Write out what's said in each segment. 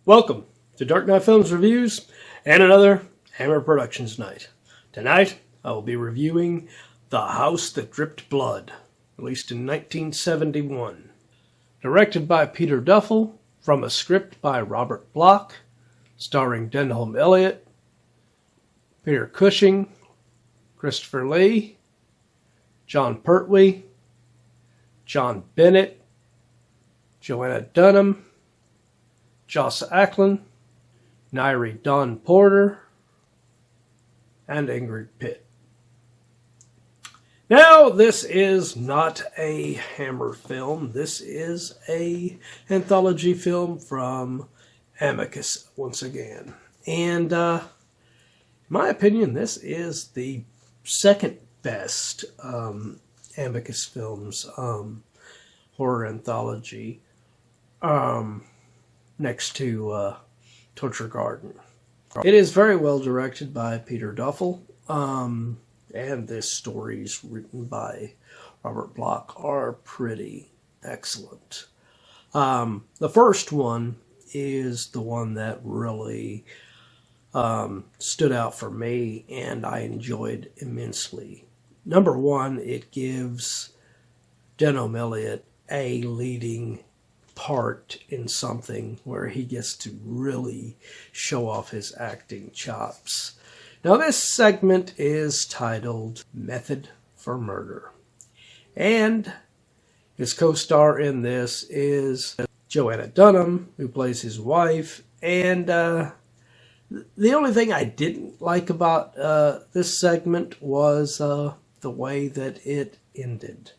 Welcome to Dark Knight Films Reviews and another Hammer Productions night. Tonight, I will be reviewing The House That Dripped Blood, released in 1971. Directed by Peter Duffell, from a script by Robert Bloch, starring Denholm Elliott, Peter Cushing, Christopher Lee, John Pertwee, John Bennett, Joanna Dunham, Joss Ackland, Nyree Dawn Porter, and Ingrid Pitt. Now, this is not a Hammer film. This is a anthology film from Amicus once again. And in my opinion, this is the second best Amicus Films horror anthology. Next to Torture Garden. It is very well directed by Peter Duffell, and the stories written by Robert Bloch are pretty excellent. The first one is the one that really stood out for me, and I enjoyed immensely. Number one, it gives Denholm Elliott a leading part in something where he gets to really show off his acting chops. Now, this segment is titled Method for Murder, and his co-star in this is Joanna Dunham, who plays his wife. And the only thing I didn't like about this segment was the way that it ended.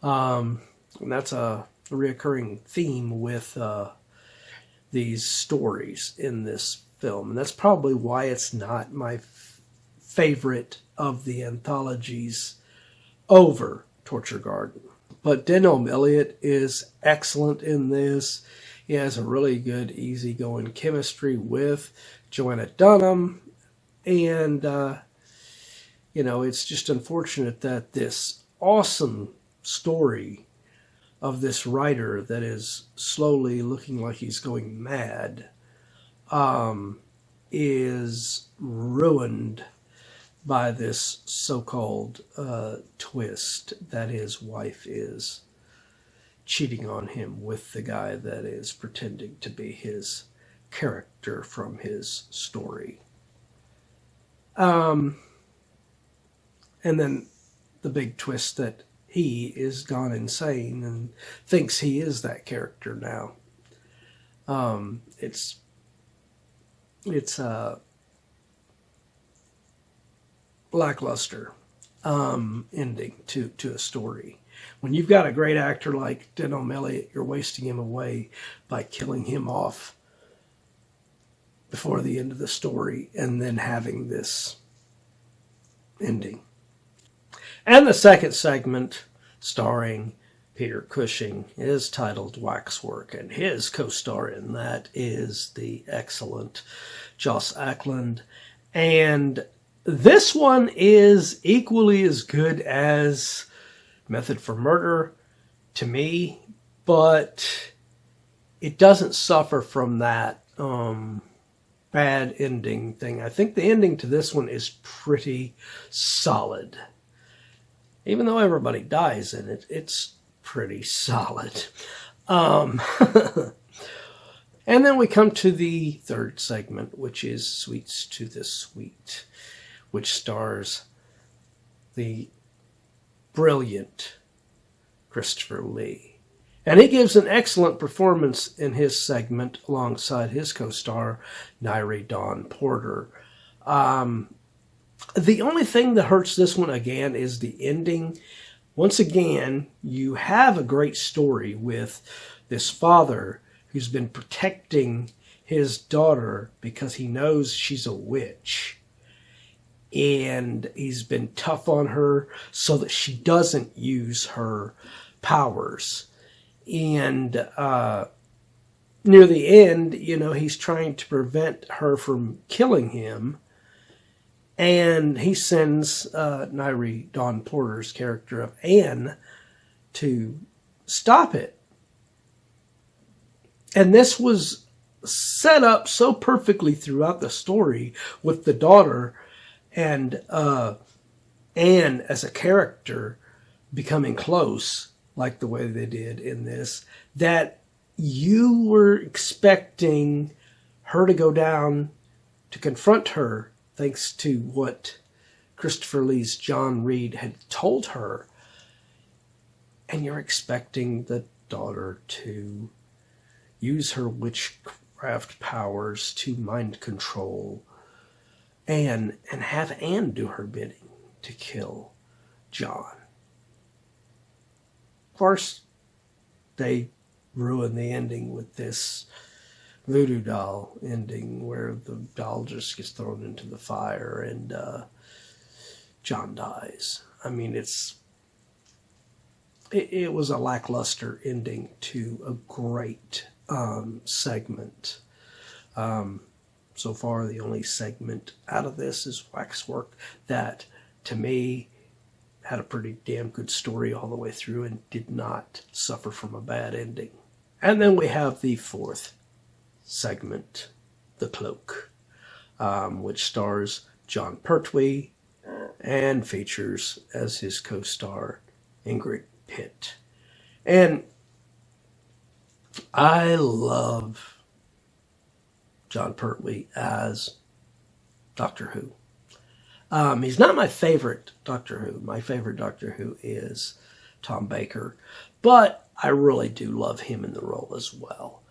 And that's a reoccurring theme with these stories in this film, and that's probably why it's not my favorite of the anthologies over Torture Garden. But Denholm Elliott is excellent in this. He has a really good, easygoing chemistry with Joanna Dunham, and it's just unfortunate that this awesome story of this writer that is slowly looking like he's going mad is ruined by this so-called twist that his wife is cheating on him with the guy that is pretending to be his character from his story. And then the big twist that he is gone insane and thinks he is that character now. It's a lackluster ending to a story. When you've got a great actor like Denholm Elliott, you're wasting him away by killing him off before the end of the story and then having this ending. And the second segment, starring Peter Cushing, is titled Waxwork, and his co-star in that is the excellent Joss Ackland. And this one is equally as good as Method for Murder to me, but it doesn't suffer from that bad ending thing. I think the ending to this one is pretty solid. Even though everybody dies in it, it's pretty solid. And then we come to the third segment, which is Sweets to the Sweet, which stars the brilliant Christopher Lee. And he gives an excellent performance in his segment alongside his co-star, Nyree Dawn Porter. The only thing that hurts this one, again, is the ending. Once again, you have a great story with this father who's been protecting his daughter because he knows she's a witch. And he's been tough on her so that she doesn't use her powers. And near the end, he's trying to prevent her from killing him. And he sends Nyree Dawn Porter's character of Anne to stop it. And this was set up so perfectly throughout the story with the daughter and Anne as a character becoming close, like the way they did in this, that you were expecting her to go down to confront her, thanks to what Christopher Lee's John Reed had told her. And you're expecting the daughter to use her witchcraft powers to mind control Anne and have Anne do her bidding to kill John. Of course, they ruin the ending with this voodoo doll ending where the doll just gets thrown into the fire and John dies. I mean, it was a lackluster ending to a great segment. So far, the only segment out of this is Waxwork that, to me, had a pretty damn good story all the way through and did not suffer from a bad ending. And then we have the fourth segment, The Cloak, which stars John Pertwee and features as his co-star Ingrid Pitt. And I love John Pertwee as Doctor Who. He's not my favorite Doctor Who. My favorite Doctor Who is Tom Baker, but I really do love him in the role as well.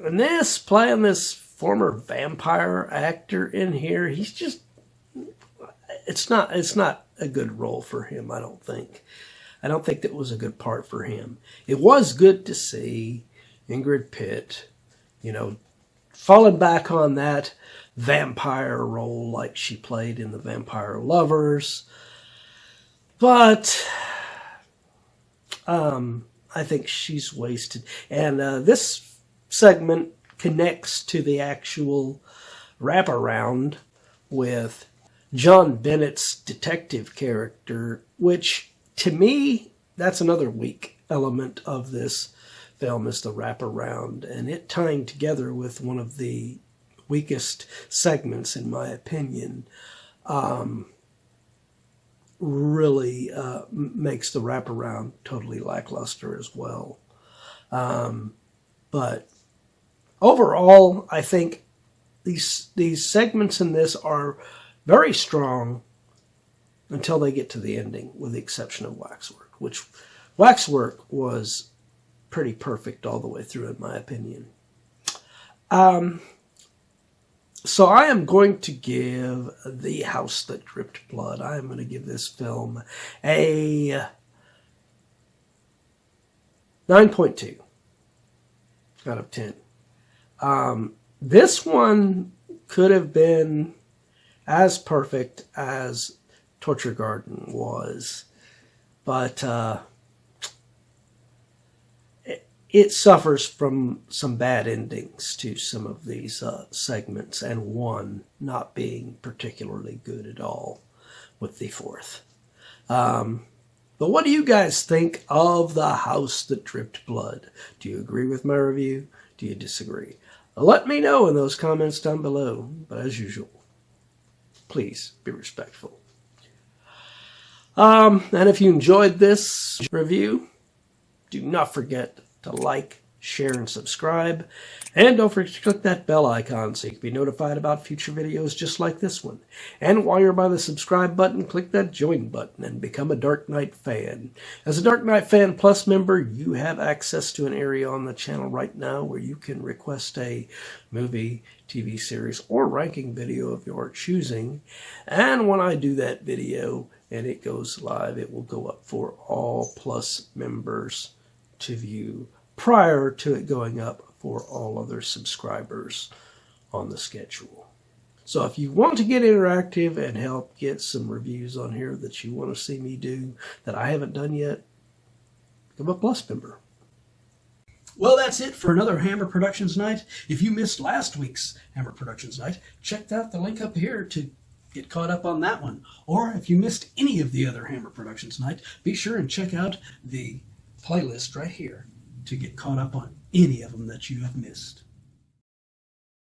And this, playing this former vampire actor in here, he's just, it's not a good role for him, I don't think. I don't think that was a good part for him. It was good to see Ingrid Pitt, falling back on that vampire role like she played in The Vampire Lovers. But I think she's wasted. And this segment connects to the actual wraparound with John Bennett's detective character, which, to me, that's another weak element of this film, is the wraparound, and it tying together with one of the weakest segments, in my opinion, really makes the wraparound totally lackluster as well. But overall, I think these segments in this are very strong until they get to the ending, with the exception of Waxwork, which Waxwork was pretty perfect all the way through, in my opinion. So I am going to give The House That Dripped Blood, I am going to give this film a 9.2 out of 10. This one could have been as perfect as Torture Garden was, but it suffers from some bad endings to some of these segments, and one not being particularly good at all with the fourth. But what do you guys think of The House That Dripped Blood? Do you agree with my review? Do you disagree? Let me know in those comments down below. But as usual, please be respectful. And if you enjoyed this review, do not forget to like, share, and subscribe. And don't forget to click that bell icon so you can be notified about future videos just like this one. And while you're by the subscribe button, click that join button and become a Dark Knight fan. As a Dark Knight Fan Plus member, you have access to an area on the channel right now where you can request a movie, TV series, or ranking video of your choosing. And when I do that video and it goes live, it will go up for all Plus members to view prior to it going up for all other subscribers on the schedule. So if you want to get interactive and help get some reviews on here that you want to see me do that I haven't done yet, become a Plus member. Well, that's it for another Hammer Productions night. If you missed last week's Hammer Productions night, check out the link up here to get caught up on that one. Or if you missed any of the other Hammer Productions night, be sure and check out the playlist right here to get caught up on any of them that you have missed.